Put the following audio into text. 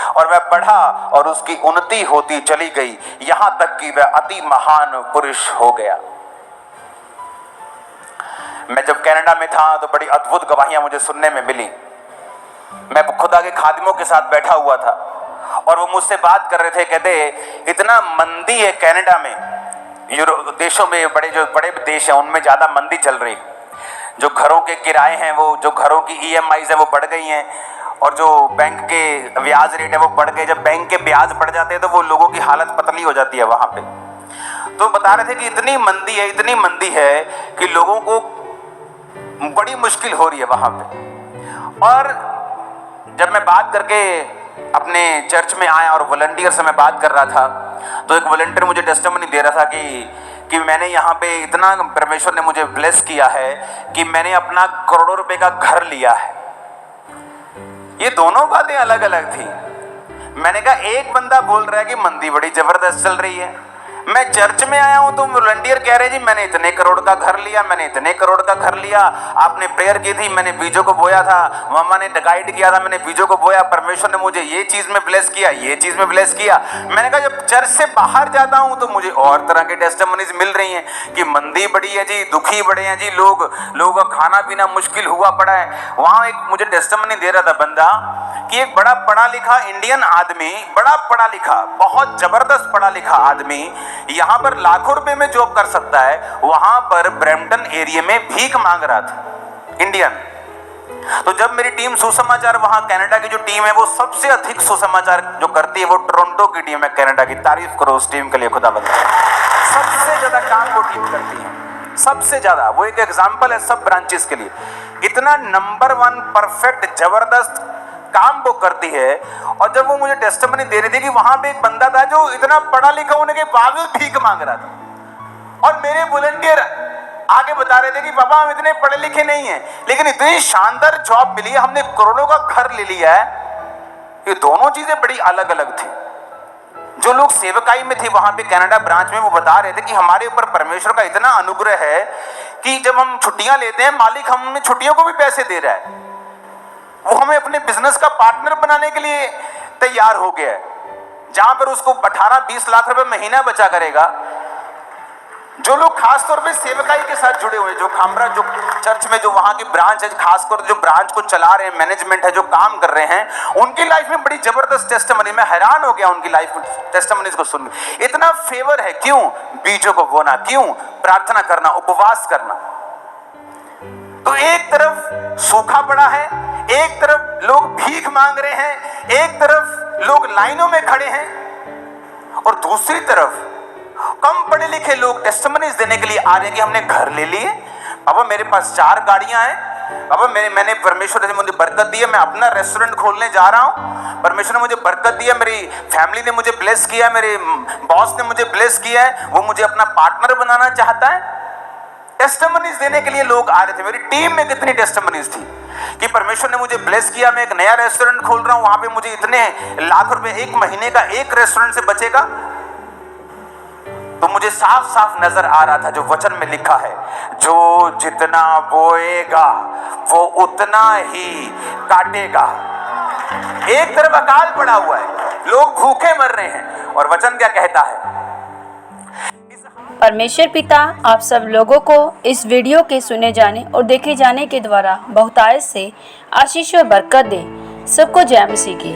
और वह बढ़ा और उसकी उन्नति होती चली गई, यहां तक कि वह अति महान पुरुष हो गया। मैं जब कनाडा में था तो बड़ी अद्भुत गवाहियां मुझे सुनने में मिली। मैं खुदा के खादिमों के साथ बैठा हुआ था और वो मुझसे बात कर रहे थे, कहते इतना मंदी है कनाडा में, यूरोप देशों में, जो बड़े देश हैं उनमें ज़्यादा मंदी चल रही, जो घरों के किराए हैं, वो जो घरों की EMIs है वो बढ़ गई हैं, और जो बैंक के ब्याज रेट है वो बढ़ गए। जब बैंक के ब्याज बढ़ जाते हैं तो वो लोगों की हालत पतली हो जाती है वहाँ पे। तो बता रहे थे कि इतनी मंदी है कि लोगों को बड़ी मुश्किल हो रही है वहाँ पे। और जब मैं बात करके अपने चर्च में आया और वॉलंटियर से मैं बात कर रहा था, तो एक वॉलंटियर मुझे टेस्टिमनी दे रहा था कि मैंने यहाँ पे इतना परमेश्वर ने मुझे ब्लेस किया है कि मैंने अपना करोड़ों रुपए का घर लिया है। ये दोनों बातें अलग अलग थी। मैंने कहा एक बंदा बोल रहा है कि मंदी बड़ी जबरदस्त चल रही है, मैं चर्च में आया हूं तो वॉलंटियर कह रहे जी मैंने इतने करोड़ का घर लिया, मैंने इतने करोड़ का घर लिया, आपने प्रेयर की थी, मैंने बीजों को बोया था, मम्मा ने गाइड किया था, मैंने बीजों को बोया, परमेश्वर ने मुझे ये चीज में ब्लेस किया, ये चीज में ब्लेस किया। मैंने कहा जब चर्च से बाहर जाता हूं तो मुझे और तरह के टेस्टिमनीज मिल रही हैं कि मंदी बड़ी है जी, दुखी बड़े हैं जी, लोगों का खाना पीना मुश्किल हुआ पड़ा है। वहां एक मुझे टेस्टिमनी दे रहा था बंदा कि एक बड़ा पढ़ा लिखा इंडियन आदमी, बड़ा पढ़ा लिखा, बहुत जबरदस्त पढ़ा लिखा आदमी यहां पर लाखों रुपए में जॉब कर सकता है, वहां पर ब्रैम्पटन एरिया में भीख मांग रहा था, इंडियन। तो जब मेरी टीम सुसमाचार, वहां कनाडा की जो टीम है वो सबसे अधिक सुसमाचार जो करती है वो टोरंटो की टीम है कनाडा की, तारीफ करो उस टीम के लिए, खुदा बंदा, सबसे ज्यादा काम वो टीम करती है, सबसे ज्यादा। वो एक एग्जाम्पल है सब ब्रांचेस के लिए, इतना नंबर 1 परफेक्ट जबरदस्त काम वो करती है। और जब वो मुझे टेस्टिमनी दे रही थी कि वहां पे एक बंदा था जो इतना पढ़ा लिखा होने के बावजूद भीख मांग रहा था, और मेरे वॉलंटियर आगे बता रहे थे कि बाबा हम इतने पढ़े लिखे नहीं हैं, लेकिन इतनी शानदार जॉब मिली है, हमने करोड़ों का घर ले लिया है। ये दोनों चीजें बड़ी अलग अलग थी। जो लोग सेवकाई में थे वहां पे कनाडा ब्रांच में, वो बता रहे थे कि हमारे ऊपर परमेश्वर का इतना अनुग्रह है कि जब हम छुट्टियां लेते हैं मालिक हमें छुट्टियों को भी पैसे दे रहा है, वो हमें अपने बिजनेस का पार्टनर बनाने के लिए तैयार हो गया है, जहां पर उसको 18-20 लाख रुपए महीना बचा करेगा। जो लोग खासतौर पे सेवकाई के साथ जुड़े हुए, जो खामरा जो चर्च में जो वहां की ब्रांच है, खासकर जो ब्रांच को चला रहे हैं, मैनेजमेंट है, जो काम कर रहे हैं, उनकी लाइफ में बड़ी जबरदस्त टेस्टिमनी, मैं हैरान हो गया उनकी लाइफ में टेस्टिमनीज को सुन। इतना फेवर है, क्यों? बीजों को बोना, क्यों? प्रार्थना करना, उपवास करना। तो एक तरफ सूखा पड़ा है, एक तरफ लोग भीख मांग रहे हैं, एक तरफ लोग लाइनों में खड़े हैं, और दूसरी तरफ कम पढ़े लिखे लोग टेस्टिमनीज देने के लिए आ रहे हैं कि हमने घर ले लिए, बाबा मेरे पास 4 गाड़ियां हैं, बाबा मैंने परमेश्वर ने मुझे बरकत दी है, मैं अपना रेस्टोरेंट खोलने जा रहा हूं, परमेश्वर ने मुझे बरकत दी है, मेरी फैमिली ने मुझे ब्लेस किया है, मेरे बॉस ने मुझे ब्लेस किया है, वो मुझे अपना पार्टनर बनाना चाहता है। टेस्टिमनीज देने के लिए लोग आ रहे थे। मेरी टीम में कितनी टेस्टिमनीज थी कि परमेश्वर ने मुझे ब्लेस किया, मैं एक नया रेस्टोरेंट खोल रहा हूं, वहां पे मुझे इतने लाख रुपए एक महीने का एक रेस्टोरेंट से बचेगा। तो मुझे साफ साफ नजर आ रहा था जो वचन में लिखा है, जो जितना बोएगा वो उतना ही काटेगा। एक तरफ अकाल पड़ा हुआ है, लोग भूखे मर रहे हैं, और वचन क्या कहता है? परमेश्वर पिता आप सब लोगों को इस वीडियो के सुने जाने और देखे जाने के द्वारा बहुतायत से आशीष और बरकत दे। सबको जय मसीह की।